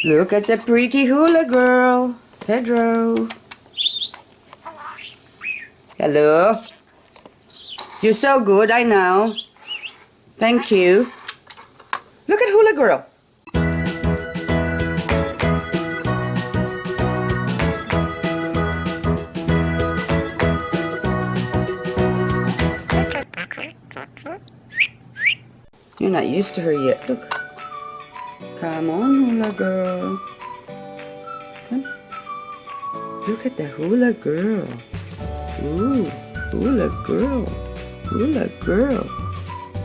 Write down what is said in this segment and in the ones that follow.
Look at the pretty hula girl, Pedro. Hello. You're so good, I know. Thank you. Look at hula girl. You're not used to her yet. Look. Come on, hula girl. Come. Look at the hula girl. Ooh, hula girl. Hula girl.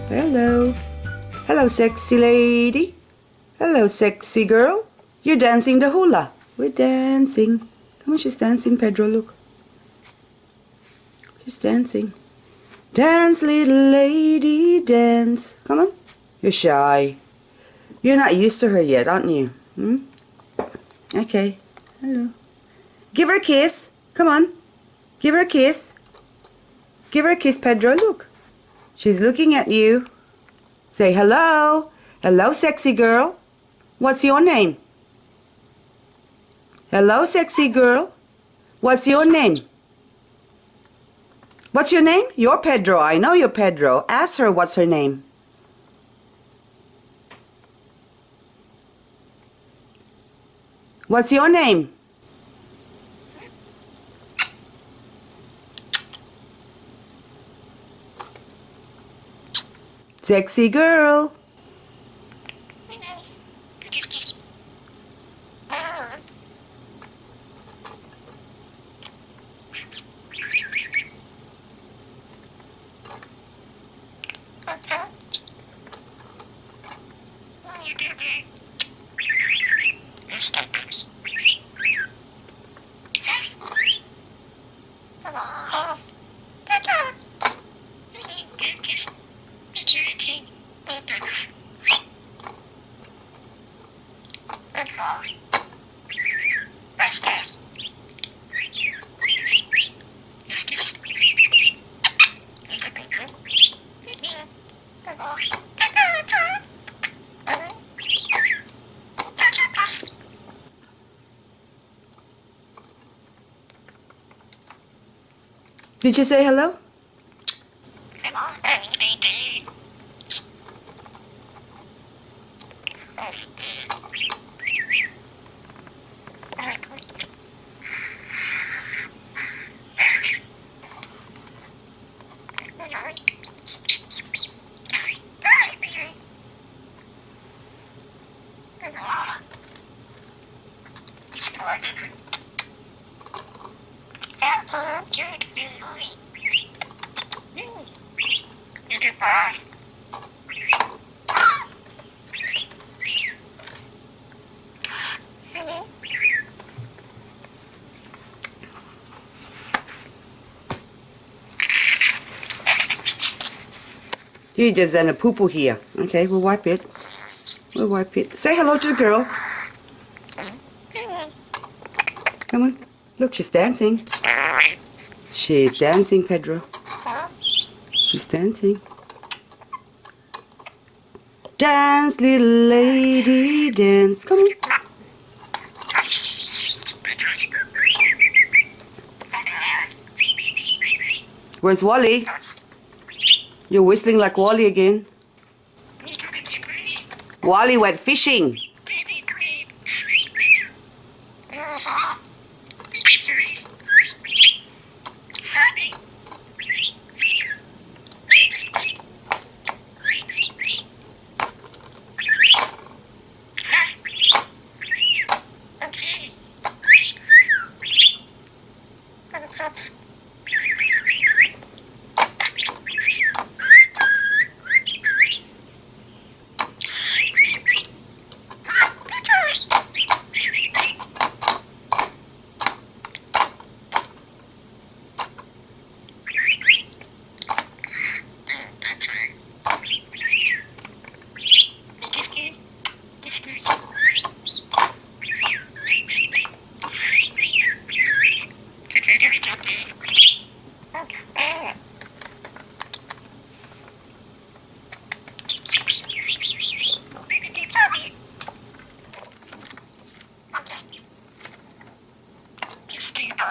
Hello. Hello, sexy lady. Hello, sexy girl. You're dancing the hula. We're dancing. Come on, she's dancing, Pedro, look. She's dancing. Dance, little lady, dance. Come on. You're shy. You're not used to her yet, aren't you? Hmm? Okay. Hello. Give her a kiss. Come on. Give her a kiss. Give her a kiss, Pedro. Look. She's looking at you. Say hello. Hello, sexy girl. What's your name? Hello, sexy girl. What's your name? What's your name? You're Pedro. I know you're Pedro. Ask her what's her name. What's your name? Sexy girl. Did you say hello? You just done a poo-poo here. Okay, we'll wipe it. We'll wipe it. Say hello to the girl. Come on. Look, she's dancing. She's dancing, Pedro. She's dancing. Dance, little lady, dance. Come on. Where's Wally? You're whistling like Wally again. Wally went fishing.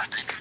back.